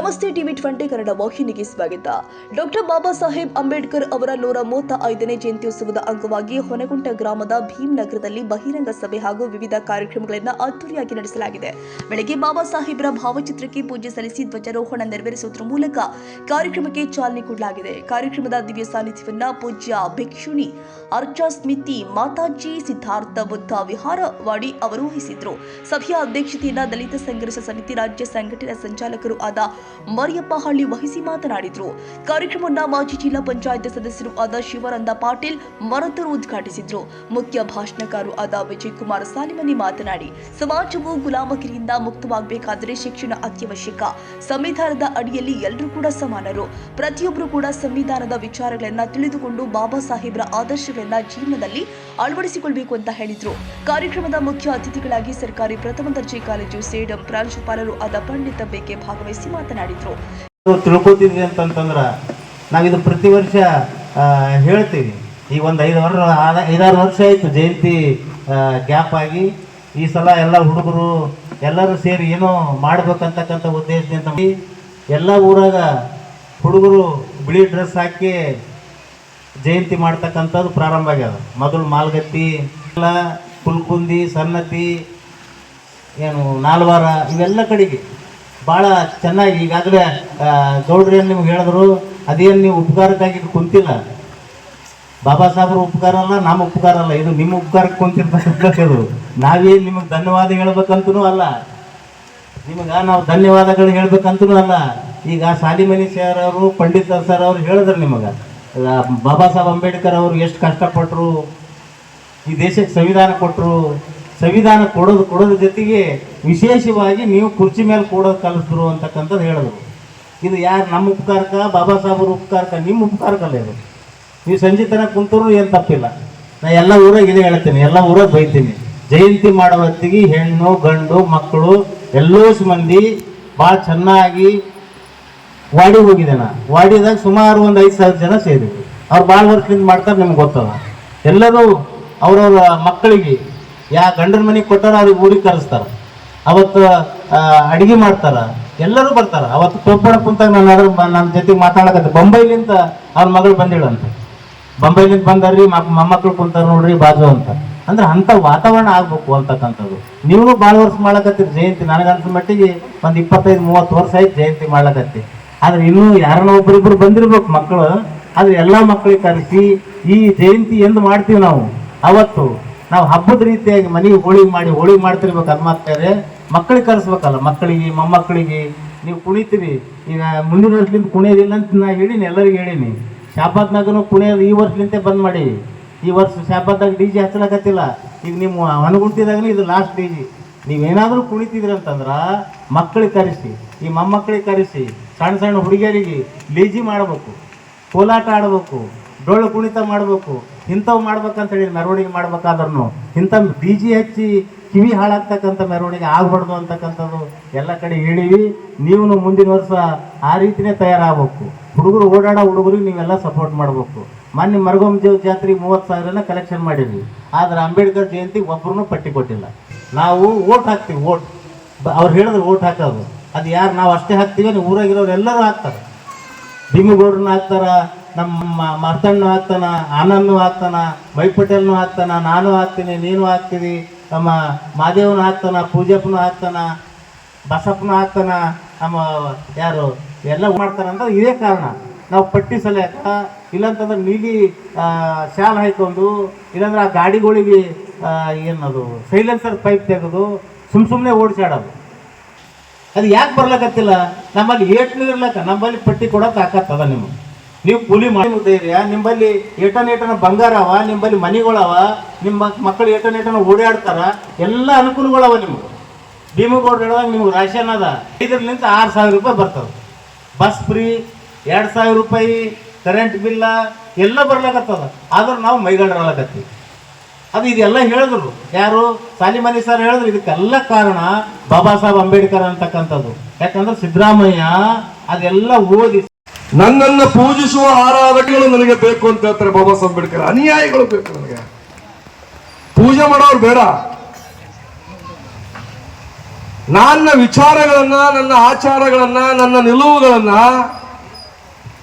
ನಮಸ್ತೆ ಟಿವಿ 20 ಕನ್ನಡ ವಾಹಿನಿಗೆ ಸ್ವಾಗತ. ಡಾಕ್ಟರ್ ಬಾಬಾ ಸಾಹೇಬ್ ಅಂಬೇಡ್ಕರ್ ಅವರ 135ನೇ ಜಯಂತ್ಯೋತ್ಸವದ ಅಂಗವಾಗಿ ಹೊನಗುಂಟ ಗ್ರಾಮದ ಭೀಮನಗರದಲ್ಲಿ ಬಹಿರಂಗ ಸಭೆ ಹಾಗೂ ವಿವಿಧ ಕಾರ್ಯಕ್ರಮಗಳನ್ನು ಅದ್ದೂರಿಯಾಗಿ ನಡೆಸಲಾಗಿದೆ. ಬೆಳಗ್ಗೆ ಬಾಬಾ ಸಾಹೇಬ್ರ ಭಾವಚಿತ್ರಕ್ಕೆ ಪೂಜೆ ಸಲ್ಲಿಸಿ ಧ್ವಜಾರೋಹಣ ನೆರವೇರಿಸುವುದರ ಮೂಲಕ ಕಾರ್ಯಕ್ರಮಕ್ಕೆ ಚಾಲನೆ ಕೊಡಲಾಗಿದೆ. ಕಾರ್ಯಕ್ರಮದ ದಿವ್ಯ ಸಾನ್ನಿಧ್ಯವನ್ನ ಪೂಜ್ಯ ಭಿಕ್ಷುಣಿ ಅರ್ಚಾ ಸ್ಮಿತಿ ಮಾತಾಜಿ ಸಿದ್ಧಾರ್ಥ ಬುದ್ಧ ವಿಹಾರವಾಡಿ ಅವರು ವಹಿಸಿದ್ರು. ಸಭೆಯ ಅಧ್ಯಕ್ಷತೆಯನ್ನ ದಲಿತ ಸಂಘರ್ಷ ಸಮಿತಿ ರಾಜ್ಯ ಸಂಘಟನಾ ಸಂಚಾಲಕರು ಆದ ಮರಿಯಪ್ಪ ಹಳ್ಳಿ ವಹಿಸಿ ಮಾತನಾಡಿದರು. ಕಾರ್ಯಕ್ರಮವನ್ನು ಮಾಜಿ ಜಿಲ್ಲಾ ಪಂಚಾಯತ್ ಸದಸ್ಯರು ಆದ ಶಿವರಂದ ಪಾಟೀಲ್ ಮರತರು ಉದ್ಘಾಟಿಸಿದ್ರು. ಮುಖ್ಯ ಭಾಷಣಕಾರರು ಆದ ವಿಜಯ್ ಕುಮಾರ್ ಸಾಲಿಮನಿ ಮಾತನಾಡಿ, ಸಮಾಜವು ಗುಲಾಮಗಿರಿಯಿಂದ ಮುಕ್ತವಾಗಬೇಕಾದರೆ ಶಿಕ್ಷಣ ಅತ್ಯವಶ್ಯಕ. ಸಂವಿಧಾನದ ಅಡಿಯಲ್ಲಿ ಎಲ್ಲರೂ ಕೂಡ ಸಮಾನರು. ಪ್ರತಿಯೊಬ್ಬರು ಕೂಡ ಸಂವಿಧಾನದ ವಿಚಾರಗಳನ್ನ ತಿಳಿದುಕೊಂಡು ಬಾಬಾ ಸಾಹೇಬ್ರ ಆದರ್ಶಗಳನ್ನ ಜೀವನದಲ್ಲಿ ಅಳವಡಿಸಿಕೊಳ್ಳಬೇಕು ಅಂತ ಹೇಳಿದ್ರು. ಕಾರ್ಯಕ್ರಮದ ಮುಖ್ಯ ಅತಿಥಿಗಳಾಗಿ ಸರ್ಕಾರಿ ಪ್ರಥಮ ದರ್ಜೆ ಕಾಲೇಜು ಸೇಡಂ ಪ್ರಾಂಶುಪಾಲರು ಆದ ಪಂಡಿತ ಬೇಕೆ ಭಾಗವಹಿಸಿ ಮಾತನಾಡಿದ್ರು. ತಿಳ್ಕೊತಿದ್ವಿ ಅಂತಂತಂದ್ರ ನಾವಿದು ಪ್ರತಿ ವರ್ಷ ಹೇಳ್ತೀವಿ. ಈಗ ಒಂದು 5-6 ವರ್ಷ ಆಯಿತು ಜಯಂತಿ ಗ್ಯಾಪ್ ಆಗಿ. ಈ ಸಲ ಎಲ್ಲ ಹುಡುಗರು ಎಲ್ಲರೂ ಸೇರಿ ಏನೋ ಮಾಡ್ಬೇಕಂತಕ್ಕಂಥ ಉದ್ದೇಶದಿಂದ ಎಲ್ಲ ಊರಾಗ ಹುಡುಗರು ಬಿಳಿ ಡ್ರೆಸ್ ಹಾಕಿ ಜಯಂತಿ ಮಾಡ್ತಕ್ಕಂಥದ್ದು ಪ್ರಾರಂಭ ಆಗ್ಯದ. ಮೊದಲು ಮಾಲ್ಗತ್ತಿ ಎಲ್ಲ ಕುಲ್ಕುಂದಿ ಸನ್ನತಿ ಏನು ನಾಲ್ವಾರ ಇವೆಲ್ಲ ಕಡೆಗೆ ಭಾಳ ಚೆನ್ನಾಗಿ ಈಗಾಗಲೇ ಗೌಡ್ರೇನು ನಿಮ್ಗೆ ಹೇಳಿದ್ರು. ಅದೇನು ನೀವು ಉಪಕಾರಕ್ಕಾಗಿ ಕುಂತಿಲ್ಲ. ಬಾಬಾ ಸಾಹೇಬ್ರ ಉಪಕಾರ ಅಲ್ಲ, ನಮ್ಮ ಉಪಕಾರ ಅಲ್ಲ, ಇದು ನಿಮ್ಮ ಉಪಕಾರಕ್ಕೆ ಕುಂತಿರ್ತಕ್ಕಂಥದ್ದು. ನಾವೇನು ನಿಮಗೆ ಧನ್ಯವಾದ ಹೇಳ್ಬೇಕಂತೂ ಅಲ್ಲ, ನಿಮಗೆ ನಾವು ಧನ್ಯವಾದಗಳು ಹೇಳ್ಬೇಕಂತೂ ಅಲ್ಲ. ಈಗ ಸಾಲಿಮನಿ ಸರ್ ಅವರು ಪಂಡಿತ ಸರ್ ಅವರು ಹೇಳಿದ್ರು ನಿಮಗೆ ಬಾಬಾ ಸಾಹೇಬ್ ಅಂಬೇಡ್ಕರ್ ಅವರು ಎಷ್ಟು ಕಷ್ಟಪಟ್ಟರು, ಈ ದೇಶಕ್ಕೆ ಸಂವಿಧಾನ ಕೊಟ್ಟರು. ಸಂವಿಧಾನ ಕೊಡೋದ್ರ ಜೊತೆಗೆ ವಿಶೇಷವಾಗಿ ನೀವು ಕುರ್ಚಿ ಮೇಲೆ ಕೊಡೋದು ಕಲಿಸಿದ್ರು ಅಂತಕ್ಕಂಥದ್ದು ಹೇಳಿದ್ರು. ಇದು ಯಾರು ನಮ್ಮ ಉಪಕಾರಕ, ಬಾಬಾ ಸಾಹೇಬ್ರ ಉಪಕಾರಕ, ನಿಮ್ಮ ಉಪಕಾರಕಲ್ಲ ಇದು. ನೀವು ಸಂಜೆ ತನಕ ಕುಂತರು ಏನು ತಪ್ಪಿಲ್ಲ. ನಾ ಎಲ್ಲ ಊರಾಗ ಇದೇ ಹೇಳ್ತೀನಿ, ಎಲ್ಲ ಊರಾಗ ಬೈತೀನಿ. ಜಯಂತಿ ಮಾಡೋ ಹೊತ್ತಿಗೆ ಹೆಣ್ಣು ಗಂಡು ಮಕ್ಕಳು ಎಲ್ಲೋಸ್ ಮಂದಿ ಭಾಳ ಚೆನ್ನಾಗಿ ವಾಡಿ ಹೋಗಿದೆ. ವಾಡಿದಾಗ ಸುಮಾರು ಒಂದು 5,000 ಜನ ಸೇರಿದ್ರು. ಅವ್ರು ಭಾಳ ವರ್ಷದಿಂದ ಮಾಡ್ತಾರೆ, ನಿಮ್ಗೆ ಗೊತ್ತದ. ಎಲ್ಲರೂ ಅವ್ರವ್ರ ಮಕ್ಕಳಿಗೆ ಗಂಡನ ಮನೆಗೆ ಕೊಟ್ಟಾರ ಅವ್ರಿಗೆ ಊರಿಗೆ ಕಲಿಸ್ತಾರೆ. ಅವತ್ತು ಅಡುಗೆ ಮಾಡ್ತಾರೆ, ಎಲ್ಲರೂ ಬರ್ತಾರೆ. ಅವತ್ತು ತೊಪ್ಪಳ ಕುಂತಾಗ ನನ್ನ ಜೊತೆಗೆ ಮಾತಾಡಕತ್ತೆ. ಬೊಂಬೈಲಿಂದ ಅವ್ರ ಮಗಳು ಬಂದಿಳಂತ. ಬೊಂಬೈಲಿಂದ ಬಂದಾರ್ರಿ ಮೊಮ್ಮಕ್ಕಳು ಕುಂತಾರೆ ನೋಡ್ರಿ ಬಾಜು ಅಂತ. ಅಂದ್ರೆ ಅಂಥ ವಾತಾವರಣ ಆಗ್ಬೇಕು ಅಂತಕ್ಕಂಥದ್ದು. ನೀವು ಭಾಳ ವರ್ಷ ಮಾಡ್ಲಕತ್ತೀರಿ ಜಯಂತಿ. ನನಗನ್ಸ ಮಟ್ಟಿಗೆ ಒಂದು 25-30 ವರ್ಷ ಆಯ್ತು ಜಯಂತಿ ಮಾಡ್ಲಕತ್ತಿ. ಆದ್ರೆ ಇನ್ನೂ ಯಾರನ್ನ ಒಬ್ಬರಿಬ್ಬರು ಬಂದಿರ್ಬೇಕು ಮಕ್ಕಳು. ಆದ್ರೆ ಎಲ್ಲ ಮಕ್ಕಳಿಗೆ ಕರೆಸಿ ಈ ಜಯಂತಿ ಎಂದು ಮಾಡ್ತೀವಿ ನಾವು. ಅವತ್ತು ನಾವು ಹಬ್ಬದ ರೀತಿಯಾಗಿ ಮನೆಗೆ ಹೋಳಿ ಮಾಡ್ತಿರ್ಬೇಕು. ಅದು ಮಾಡ್ತಾರೆ ಮಕ್ಕಳಿಗೆ ಕರೆಸ್ಬೇಕಲ್ಲ. ಮಕ್ಕಳಿಗೆ ಮೊಮ್ಮಕ್ಕಳಿಗೆ ನೀವು ಕುಣಿತೀರಿ. ಈಗ ಮುಂದಿನ ವರ್ಷದಿಂದ ಕುಣಿಯೋದಿಲ್ಲ ಅಂತ ನಾ ಹೇಳೀನಿ, ಎಲ್ಲರಿಗೂ ಹೇಳೀನಿ. ಶಾಬಾದ್ನಾಗೂ ಕುಣಿಯೋದು ಈ ವರ್ಷಲಿಂತೆ ಬಂದ್ ಮಾಡಿ. ಈ ವರ್ಷ ಶಾಬಾದ್ದಾಗ DJ ಹಚ್ಚಲಕತ್ತಿಲ್ಲ. ಈಗ ನಿಮ್ಮ ಹೊನಗುಂಟಿದಾಗಲೂ ಇದು ಲಾಸ್ಟ್ DJ. ನೀವೇನಾದರೂ ಕುಣಿತಿದ್ರಿ ಅಂತಂದ್ರೆ ಮಕ್ಕಳಿಗೆ ಕರೆಸಿ, ಈ ಮೊಮ್ಮಕ್ಕಳಿಗೆ ಕರೆಸಿ, ಸಣ್ಣ ಸಣ್ಣ ಹುಡುಗಿಯರಿಗೆ ಲೇಜಿ ಮಾಡಬೇಕು, ಕೋಲಾಟ ಆಡಬೇಕು, ಡೊಳ್ಳು ಕುಣಿತ ಮಾಡಬೇಕು. ಇಂಥವು ಮಾಡ್ಬೇಕಂತ ಹೇಳಿ ಮೆರವಣಿಗೆ ಮಾಡ್ಬೇಕಾದ್ರೂ ಇಂಥ DJ ಹಚ್ಚಿ ಕಿವಿ ಹಾಳಾಗ್ತಕ್ಕಂಥ ಮೆರವಣಿಗೆ ಆಗ್ಬಾರ್ದು ಅಂತಕ್ಕಂಥದ್ದು ಎಲ್ಲ ಕಡೆ ಹೇಳಿವಿ. ನೀವು ಮುಂದಿನ ವರ್ಷ ಆ ರೀತಿಯೇ ತಯಾರಾಗಬೇಕು. ಹುಡುಗರು ಹುಡುಗರಿಗೆ ನೀವೆಲ್ಲ ಸಪೋರ್ಟ್ ಮಾಡಬೇಕು. ಮೊನ್ನೆ ಮರಗೊಂಜೇವ್ ಜಾತ್ರೆಗೆ 30,000 ಕಲೆಕ್ಷನ್ ಮಾಡಿದ್ವಿ. ಆದ್ರೆ ಅಂಬೇಡ್ಕರ್ ಜಯಂತಿಗೆ ಒಬ್ಬರೂ ಪಟ್ಟಿ ಕೊಟ್ಟಿಲ್ಲ. ನಾವು ಓಟ್ ಹಾಕ್ತೀವಿ. ಅವ್ರು ಹೇಳಿದ್ರೆ ಓಟ್ ಹಾಕೋದು ಅದು ಯಾರು ನಾವು ಅಷ್ಟೇ ಹಾಕ್ತೀವಿ. ನೀವು ಊರಾಗಿರೋರು ಎಲ್ಲರೂ ಹಾಕ್ತಾರೆ. ಭೀಮಗೌಡ್ರನ್ನ ಹಾಕ್ತಾರ, ನಮ್ಮ ಮಾರ್ತಣ್ಣ ಹಾಕ್ತಾನ, ಆನಂದ್ನು ಹಾಕ್ತಾನ, ಮೈ ಪಟೇಲ್ನು ಹಾಕ್ತಾನ, ನಾನು ಹಾಕ್ತೀನಿ, ನೀನು ಹಾಕ್ತೀವಿ, ನಮ್ಮ ಮಾದೇವನು ಹಾಕ್ತಾನ, ಪೂಜಪ್ಪನು ಹಾಕ್ತಾನ, ಬಸಪ್ಪನು ಹಾಕ್ತಾನ, ನಮ್ಮ ಯಾರು ಎಲ್ಲ ಮಾಡ್ತಾರ ಅಂತ ಇದೇ ಕಾರಣ. ನಾವು ಪಟ್ಟಿ ಸಲಕ ಇಲ್ಲಾಂತಂದ್ರೆ ನೀಲಿ ಶಾಲ್ ಹಾಕೊಂಡು, ಇಲ್ಲಾಂದ್ರೆ ಆ ಗಾಡಿಗಳಿಗೆ ಏನದು ಸೈಲೆನ್ಸರ್ ಪೈಪ್ ತೆಗೆದು ಸುಮ್ಮನೆ ಓಡಿಸಾಡೋದು. ಅದು ಯಾಕೆ ಬರ್ಲಕತ್ತಿಲ್ಲ? ನಮ್ಮಲ್ಲಿ ಏಟ್ನು ಇರ್ಲಕ್ಕ, ನಮ್ಮಲ್ಲಿ ಪಟ್ಟಿ ಕೊಡೋಕೆ ಹಾಕತ್ತದ. ನೀವು ಕೂಲಿ ಮಾಡಿ ಧೈರ್ಯ, ನಿಮ್ಮಲ್ಲಿ ಏಟನೇಟನ ಬಂಗಾರ ಅವ, ನಿಮ್ಮಲ್ಲಿ ಮನೆಗಳವ, ನಿಮ್ಮ ಮಕ್ಕಳು ಏಟನೇಟನ ಓಡಾಡ್ತಾರ, ಎಲ್ಲ ಅನುಕೂಲಗಳವ ನಿಮ್ಗೆ. ಭೀಮಗೌಡ್ರು ಹೇಳಿದಾಗ ನಿಮ್ಗೆ ರಾಶನ್ ಅದ. 5ರಿಂದ 6,000 ರೂಪಾಯಿ ಬರ್ತದೆ. ಬಸ್ ಫ್ರೀ, 2,000 ರೂಪಾಯಿ, ಕರೆಂಟ್ ಬಿಲ್ಲ ಎಲ್ಲ ಬರ್ಲಕತ್ತದ. ಆದ್ರೆ ನಾವು ಮೈಗಂಡ್ರಲಕತ್ತೀವಿ. ಅದು ಇದೆಲ್ಲ ಹೇಳಿದ್ರು ಯಾರು? ಸಾಲಿಮನಿ ಸರ್ ಹೇಳಿದ್ರು. ಇದಕ್ಕೆಲ್ಲ ಕಾರಣ ಬಾಬಾ ಸಾಹೇಬ್ ಅಂಬೇಡ್ಕರ್ ಅಂತಕ್ಕಂಥದ್ದು. ಯಾಕಂದ್ರೆ ಸಿದ್ದರಾಮಯ್ಯ ಅದೆಲ್ಲ ಓದಿ ನನ್ನನ್ನು ಪೂಜಿಸುವ ಆರಾಧನೆಗಳು ನನಗೆ ಬೇಕು ಅಂತ ಹೇಳ್ತಾರೆ ಬಾಬಾ ಸಾಹೇಬ್ ಅಂಬೇಡ್ಕರ್. ಅನುಯಾಯಿಗಳು ಬೇಕು ನನಗೆ, ಪೂಜೆ ಮಾಡೋರು ಬೇಡ. ನನ್ನ ವಿಚಾರಗಳನ್ನ, ನನ್ನ ಆಚಾರಗಳನ್ನ, ನನ್ನ ನಿಲುವುಗಳನ್ನ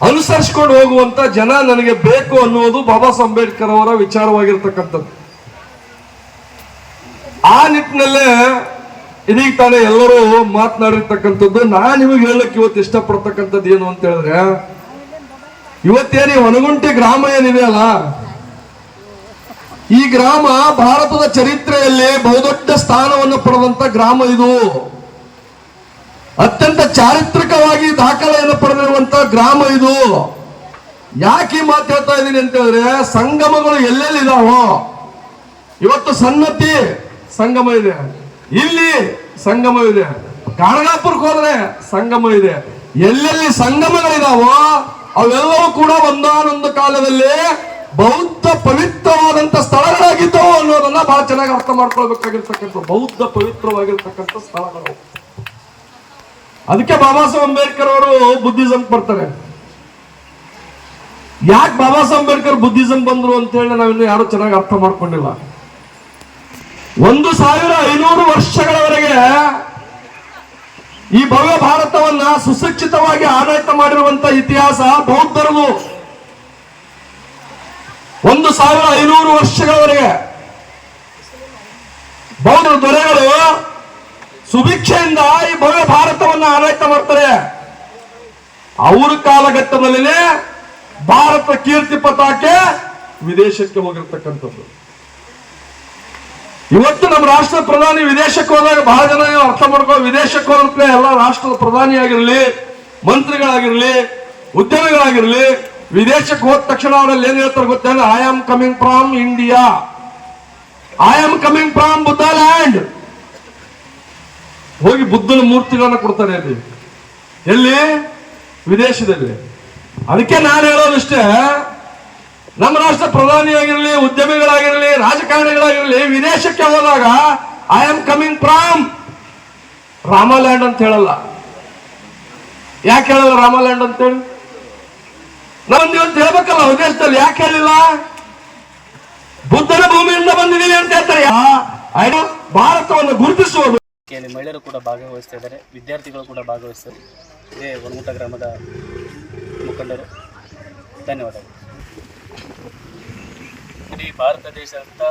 ಅನುಸರಿಸಿಕೊಂಡು ಹೋಗುವಂತ ಜನ ನನಗೆ ಬೇಕು ಅನ್ನುವುದು ಬಾಬಾ ಸಾಹೇಬ್ ಅಂಬೇಡ್ಕರ್ ಅವರ ವಿಚಾರವಾಗಿರ್ತಕ್ಕಂಥದ್ದು. ಆ ನಿಟ್ಟಿನಲ್ಲೇ ಇದೀಗ ತಾನೇ ಎಲ್ಲರೂ ಮಾತನಾಡಿರ್ತಕ್ಕಂಥದ್ದು. ನಾನು ನಿಮಗೆ ಹೇಳಕ್ಕೆ ಇವತ್ತು ಇಷ್ಟಪಡ್ತಕ್ಕಂಥದ್ದು ಏನು ಅಂತ ಹೇಳಿದ್ರೆ, ಇವತ್ತೇನಿ ಹೊನಗುಂಟೆ ಗ್ರಾಮ ಏನಿದೆ ಅಲ್ಲ, ಈ ಗ್ರಾಮ ಭಾರತದ ಚರಿತ್ರೆಯಲ್ಲಿ ಬಹುದೊಡ್ಡ ಸ್ಥಾನವನ್ನು ಪಡೆದಂತ ಗ್ರಾಮ. ಇದು ಅತ್ಯಂತ ಚಾರಿತ್ರಿಕವಾಗಿ ದಾಖಲೆಯನ್ನು ಪಡೆದಿರುವಂತ ಗ್ರಾಮ ಇದು. ಯಾಕೆ ಈ ಮಾತು ಹೇಳ್ತಾ ಇದ್ದೀನಿ ಅಂತ ಹೇಳಿದ್ರೆ, ಸಂಗಮಗಳು ಎಲ್ಲೆಲ್ಲಿದಾವೋ, ಇವತ್ತು ಸನ್ನತಿ ಸಂಗಮ ಇದೆ, ಇಲ್ಲಿ ಸಂಗಮ ಇದೆ, ಗಾಣಗಾಪುರಕ್ಕೆ ಹೋದ್ರೆ ಸಂಗಮ ಇದೆ. ಎಲ್ಲೆಲ್ಲಿ ಸಂಗಮಗಳಿದಾವೋ ಅವೆಲ್ಲವೂ ಕೂಡ ಒಂದಾನೊಂದು ಕಾಲದಲ್ಲಿ ಬೌದ್ಧ ಪವಿತ್ರವಾದಂತ ಸ್ಥಳಗಳಾಗಿದ್ದವು ಅನ್ನೋದನ್ನ ಬಹಳ ಚೆನ್ನಾಗಿ ಅರ್ಥ ಮಾಡ್ಕೊಳ್ಬೇಕಾಗಿರ್ತಕ್ಕಂಥ ಬೌದ್ಧ ಪವಿತ್ರವಾಗಿರ್ತಕ್ಕಂಥ ಸ್ಥಳಗಳು. ಅದಕ್ಕೆ ಬಾಬಾ ಸಾಹೇಬ್ ಅಂಬೇಡ್ಕರ್ ಅವರು ಬುದ್ಧಿಸಂ ಬರ್ತಾರೆ. ಯಾಕೆ ಬಾಬಾ ಸಾಹೇಬ್ ಅಂಬೇಡ್ಕರ್ ಬುದ್ಧಿಸಂ ಬಂದ್ರು ಅಂತ ಹೇಳಿ ನಾವಿನ್ನು ಯಾರು ಚೆನ್ನಾಗಿ ಅರ್ಥ ಮಾಡ್ಕೊಂಡಿಲ್ಲ. 1500 ವರ್ಷಗಳವರೆಗೆ ಈ ಭವ್ಯ ಭಾರತವನ್ನ ಸುಸಜ್ಜಿತವಾಗಿ ಆಡಳಿತ ಮಾಡಿರುವಂತ ಇತಿಹಾಸ ಬೌದ್ಧರದು. 1500 ವರ್ಷಗಳವರೆಗೆ ಬೌದ್ಧ ದೊರೆಗಳು ಸುಭಿಕ್ಷೆಯಿಂದ ಈ ಭವ್ಯ ಭಾರತವನ್ನ ಆಡಳಿತ ಮಾಡ್ತಾರೆ. ಅವರ ಕಾಲಘಟ್ಟದಲ್ಲಿನೇ ಭಾರತ ಕೀರ್ತಿ ಪತಾಕೆ ವಿದೇಶಕ್ಕೆ ಹೋಗಿರ್ತಕ್ಕಂಥದ್ದು. ಇವತ್ತು ನಮ್ಮ ರಾಷ್ಟ್ರದ ಪ್ರಧಾನಿ ವಿದೇಶಕ್ಕೆ ಹೋದಾಗ ಬಹಳ ಜನ ಅರ್ಥ ಮಾಡ್ಕೋ, ವಿದೇಶಕ್ಕೆ ಹೋದ್ರೆ ಎಲ್ಲ ರಾಷ್ಟ್ರದ ಪ್ರಧಾನಿ ಆಗಿರ್ಲಿ, ಮಂತ್ರಿಗಳಾಗಿರ್ಲಿ, ಉದ್ಯಮಿಗಳಾಗಿರ್ಲಿ, ವಿದೇಶಕ್ಕೆ ಹೋದ ತಕ್ಷಣ ಅವರಲ್ಲಿ ಏನ್ ಹೇಳ್ತಾರೆ ಗೊತ್ತೇನು? I am coming from India, I am coming from Buddha land. ಹೋಗಿ ಬುದ್ಧನ ಮೂರ್ತಿಗಳನ್ನ ಕೊಡ್ತಾರೆ ಅಲ್ಲಿ, ಎಲ್ಲಿ? ವಿದೇಶದಲ್ಲಿ. ಅದಕ್ಕೆ ನಾನು ಹೇಳೋದಿಷ್ಟೇ, ನಮ್ಮ ರಾಷ್ಟ್ರ ಪ್ರಧಾನಿ ಆಗಿರಲಿ, ಉದ್ಯಮಿಗಳಾಗಿರಲಿ, ರಾಜಕಾರಣಿಗಳಾಗಿರಲಿ, ವಿದೇಶಕ್ಕೆ ಹೋದಾಗ ಐ ಆಮ್ ಕಮಿಂಗ್ ಫ್ರಾಮ್ ರಾಮಲ್ಯಾಂಡ್ ಅಂತ ಹೇಳಲ್ಲ. ಯಾಕೆ ಹೇಳಲ್ಲ ರಾಮಲ್ಯಾಂಡ್ ಅಂತೇಳಿ? ನಾವೊಂದು ಅಂತ ಹೇಳ್ಬೇಕಲ್ಲ ವಿದೇಶದಲ್ಲಿ. ಯಾಕೆ ಹೇಳಿಲ್ಲ? ಬುದ್ಧನ ಭೂಮಿಯಿಂದ ಬಂದಿದ್ದೀವಿ ಅಂತ ಹೇಳ್ತಾರೆ. ಭಾರತವನ್ನು ಗುರುತಿಸುವುದು. ಮಹಿಳೆಯರು ಕೂಡ ಭಾಗವಹಿಸ್ತಾ ಇದ್ದಾರೆ, ವಿದ್ಯಾರ್ಥಿಗಳು ಕೂಡ ಭಾಗವಹಿಸ್ತಾರೆ. ಇದೇ ಹೊನಗುಂಟ ಗ್ರಾಮದ ಮುಖಂಡರು. ಧನ್ಯವಾದಗಳು. ಇಡೀ ಭಾರತ ದೇಶದ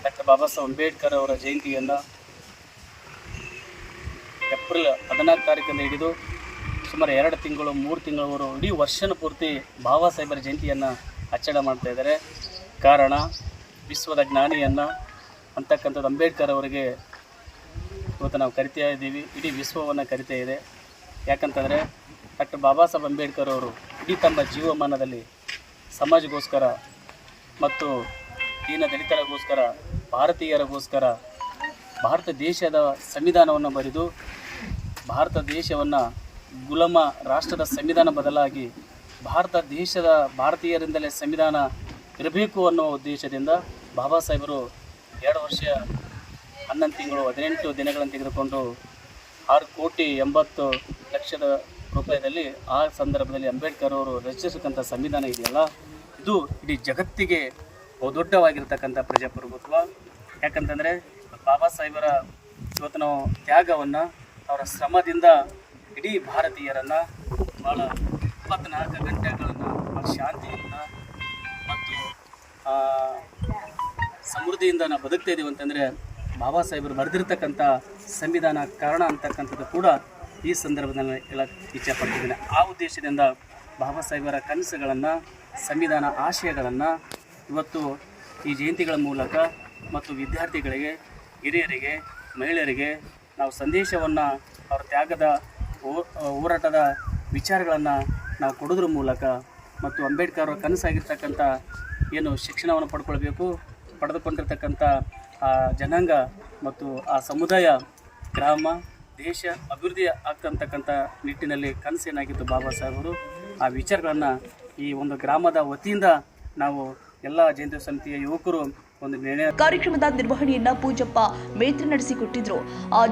ಡಾಕ್ಟರ್ ಬಾಬಾ ಸಾಹೇಬ್ ಅಂಬೇಡ್ಕರ್ ಅವರ ಜಯಂತಿಯನ್ನು ಏಪ್ರಿಲ್ 14 ತಾರೀಕಿಂದ ಹಿಡಿದು ಸುಮಾರು 2 ತಿಂಗಳು 3 ತಿಂಗಳವರೆಗೂ ಇಡೀ ವರ್ಷನ ಪೂರ್ತಿ ಬಾಬಾ ಸಾಹೇಬರ ಜಯಂತಿಯನ್ನು ಆಚರಣೆ ಮಾಡ್ತಾ ಇದ್ದಾರೆ. ಕಾರಣ, ವಿಶ್ವದ ಜ್ಞಾನಿಯನ್ನು ಅಂತಕ್ಕಂಥದ್ದು ಅಂಬೇಡ್ಕರ್ ಅವರಿಗೆ ಇವತ್ತು ನಾವು ಕರಿತಾ ಇದ್ದೀವಿ. ಇಡೀ ವಿಶ್ವವನ್ನು ಕರಿತಾ ಇದೆ. ಯಾಕಂತಂದರೆ ಡಾಕ್ಟರ್ ಬಾಬಾ ಸಾಹೇಬ್ ಅಂಬೇಡ್ಕರ್ ಅವರು ಇಡೀ ತಮ್ಮ ಜೀವಮಾನದಲ್ಲಿ ಸಮಾಜಗೋಸ್ಕರ ಮತ್ತು ದೀನ ದಲಿತರಿಗೋಸ್ಕರ, ಭಾರತೀಯರಿಗೋಸ್ಕರ ಭಾರತ ದೇಶದ ಸಂವಿಧಾನವನ್ನು ಬರೆದು ಭಾರತ ದೇಶವನ್ನು ಗುಲಾಮ ರಾಷ್ಟ್ರದ ಸಂವಿಧಾನ ಬದಲಾಗಿ ಭಾರತ ದೇಶದ ಭಾರತೀಯರಿಂದಲೇ ಸಂವಿಧಾನ ಇರಬೇಕು ಅನ್ನೋ ಉದ್ದೇಶದಿಂದ ಬಾಬಾ ಸಾಹೇಬರು 2 ವರ್ಷ 11 ತಿಂಗಳು 18 ದಿನಗಳನ್ನು ತೆಗೆದುಕೊಂಡು 6,80,00,000 ರೂಪಾಯಿದಲ್ಲಿ ಆ ಸಂದರ್ಭದಲ್ಲಿ ಅಂಬೇಡ್ಕರ್ ಅವರು ರಚಿಸಿರ್ತಕ್ಕಂಥ ಸಂವಿಧಾನ ಇದೆಯಲ್ಲ, ಇದು ಇಡೀ ಜಗತ್ತಿಗೆ ಬಹುದೊಡ್ಡವಾಗಿರ್ತಕ್ಕಂಥ ಪ್ರಜಾಪ್ರಭುತ್ವ. ಯಾಕಂತಂದರೆ ಬಾಬಾ ಸಾಹೇಬರ ಇವತ್ತು ನಾವು ತ್ಯಾಗವನ್ನು, ಅವರ ಶ್ರಮದಿಂದ ಇಡೀ ಭಾರತೀಯರನ್ನು ಭಾಳ 24 ಗಂಟೆಗಳನ್ನು ಶಾಂತಿಯಿಂದ ಮತ್ತು ಸಮೃದ್ಧಿಯಿಂದ ನಾವು ಬದುಕ್ತಾ ಇದ್ದೀವಿ ಅಂತಂದರೆ ಬಾಬಾ ಸಾಹೇಬರು ಬರೆದಿರ್ತಕ್ಕಂಥ ಸಂವಿಧಾನ ಕಾರಣ ಅಂತಕ್ಕಂಥದ್ದು ಕೂಡ ಈ ಸಂದರ್ಭದಲ್ಲಿ ಹೇಳಕ್ಕೆ ಇಚ್ಛೆಪಡ್ತಿದ್ದೇನೆ. ಆ ಉದ್ದೇಶದಿಂದ ಬಾಬಾ ಸಾಹೇಬರ ಕನಸುಗಳನ್ನು, ಸಂವಿಧಾನ ಆಶಯಗಳನ್ನು ಇವತ್ತು ಈ ಜಯಂತಿಗಳ ಮೂಲಕ ಮತ್ತು ವಿದ್ಯಾರ್ಥಿಗಳಿಗೆ, ಹಿರಿಯರಿಗೆ, ಮಹಿಳೆಯರಿಗೆ ನಾವು ಸಂದೇಶವನ್ನು, ಅವರ ತ್ಯಾಗದ ಹೋರಾಟದ ವಿಚಾರಗಳನ್ನು ನಾವು ಕೊಡೋದ್ರ ಮೂಲಕ ಮತ್ತು ಅಂಬೇಡ್ಕರ್ ಅವರ ಕನಸಾಗಿರ್ತಕ್ಕಂಥ ಏನು ಶಿಕ್ಷಣವನ್ನು ಪಡೆದುಕೊಂಡಿರ್ತಕ್ಕಂಥ ಆ ಜನಾಂಗ ಮತ್ತು ಆ ಸಮುದಾಯ, ಗ್ರಾಮ, ದೇಶ ಅಭಿವೃದ್ಧಿ ಆಗ್ತಕ್ಕಂಥ ನಿಟ್ಟಿನಲ್ಲಿ ಕನಸೇನಾಗಿತ್ತು ಬಾಬಾ ಸಾಹೇಬರು, ಆ ವಿಚಾರಗಳನ್ನು ಈ ಒಂದು ಗ್ರಾಮದ ವತಿಯಿಂದ ನಾವು ಎಲ್ಲ ಜಯಂತಿ ಸಮಿತಿಯ ಯುವಕರು ಒಂದು ನಿರ್ಣಯ. ಕಾರ್ಯಕ್ರಮದ ನಿರ್ವಹಣೆಯನ್ನ ಪೂಜಪ್ಪ ಮೇತ್ರಿ ನಡೆಸಿಕೊಟ್ಟಿದ್ರು.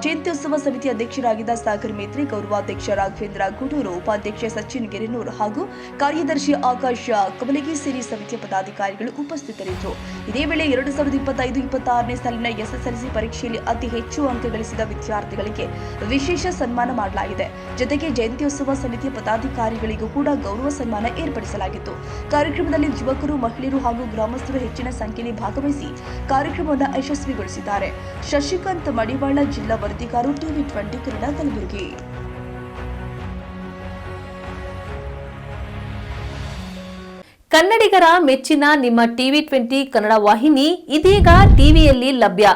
ಜಯಂತ್ಯೋತ್ಸವ ಸಮಿತಿ ಅಧ್ಯಕ್ಷರಾಗಿದ್ದ ಸಾಗರ್ ಮೇತ್ರಿ, ಗೌರವಾಧ್ಯಕ್ಷ ರಾಘವೇಂದ್ರ ಗೂಡೂರು, ಉಪಾಧ್ಯಕ್ಷ ಸಚಿನ್ ಗೆರೆನೂರ್ ಹಾಗೂ ಕಾರ್ಯದರ್ಶಿ ಆಕಾಶ್ ಕಮಲಗಿ ಸೇರಿ ಸಮಿತಿಯ ಪದಾಧಿಕಾರಿಗಳು ಉಪಸ್ಥಿತರಿದ್ದರು. ಇದೇ ವೇಳೆ 2025-26ನೇ ಸಾಲಿನ ಎಸ್ಎಸ್ಎಲ್ಸಿ ಪರೀಕ್ಷೆಯಲ್ಲಿ ಅತಿ ಹೆಚ್ಚು ಅಂಕ ಗಳಿಸಿದ ವಿದ್ಯಾರ್ಥಿಗಳಿಗೆ ವಿಶೇಷ ಸನ್ಮಾನ ಮಾಡಲಾಗಿದೆ. ಜೊತೆಗೆ ಜಯಂತ್ಯೋತ್ಸವ ಸಮಿತಿಯ ಪದಾಧಿಕಾರಿಗಳಿಗೂ ಕೂಡ ಗೌರವ ಸನ್ಮಾನ ಏರ್ಪಡಿಸಲಾಗಿತ್ತು. ಕಾರ್ಯಕ್ರಮದಲ್ಲಿ ಯುವಕರು, ಮಹಿಳೆಯರು ಹಾಗೂ ಗ್ರಾಮಸ್ಥರು ಹೆಚ್ಚಿನ ಸಂಖ್ಯೆಯಲ್ಲಿ ಭಾಗವಹಿಸಿ ಕಾರ್ಯಕ್ರಮವನ್ನು ಯಶಸ್ವಿಗೊಳಿಸಿದ್ದಾರೆ. ಶಶಿಕಾಂತ್ ಮಡಿವಾಳ, ಜಿಲ್ಲಾ ವರದಿಗಾರರು, TV20 ಕನ್ನಡ, ಕಲಬುರಗಿ. ಕನ್ನಡಿಗರ ಮೆಚ್ಚಿನ ನಿಮ್ಮ TV20 ಕನ್ನಡ ವಾಹಿನಿ ಇದೀಗ ಟಿವಿಯಲ್ಲಿ ಲಭ್ಯ.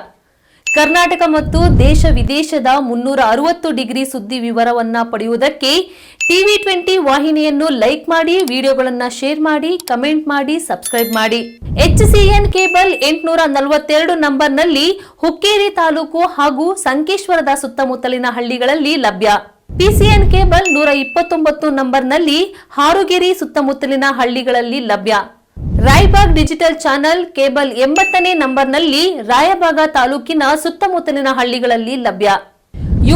ಕರ್ನಾಟಕ ಮತ್ತು ದೇಶ ವಿದೇಶದ 360 ಡಿಗ್ರಿ ಸುದ್ದಿ ವಿವರವನ್ನ ಪಡೆಯುವುದಕ್ಕೆ TV20 ವಾಹಿನಿಯನ್ನು ಲೈಕ್ ಮಾಡಿ, ವಿಡಿಯೋಗಳನ್ನು ಶೇರ್ ಮಾಡಿ, ಕಮೆಂಟ್ ಮಾಡಿ, ಸಬ್ಸ್ಕ್ರೈಬ್ ಮಾಡಿ. HCN ಕೇಬಲ್ 842 ನಂಬರ್ನಲ್ಲಿ ಹುಕ್ಕೇರಿ ತಾಲೂಕು ಹಾಗೂ ಸಂಕೇಶ್ವರದ ಸುತ್ತಮುತ್ತಲಿನ ಹಳ್ಳಿಗಳಲ್ಲಿ ಲಭ್ಯ. PCN ಕೇಬಲ್ 129 ನಂಬರ್ನಲ್ಲಿ ಹಾರುಗೆರೆ ಸುತ್ತಮುತ್ತಲಿನ ಹಳ್ಳಿಗಳಲ್ಲಿ ಲಭ್ಯ. ರಾಯಬಾಗ್ ಡಿಜಿಟಲ್ ಚಾನೆಲ್ ಕೇಬಲ್ 80ನೇ ನಂಬರ್ನಲ್ಲಿ ರಾಯಬಾಗ ತಾಲೂಕಿನ ಸುತ್ತಮುತ್ತಲಿನ ಹಳ್ಳಿಗಳಲ್ಲಿ ಲಭ್ಯ.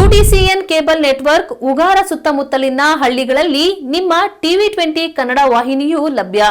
UDCN ಕೇಬಲ್ ನೆಟ್ವರ್ಕ್ ಉಗಾರ ಸುತ್ತಮುತ್ತಲಿನ ಹಳ್ಳಿಗಳಲ್ಲಿ ನಿಮ್ಮ TV20 ಕನ್ನಡ ವಾಹಿನಿಯೂ ಲಭ್ಯ.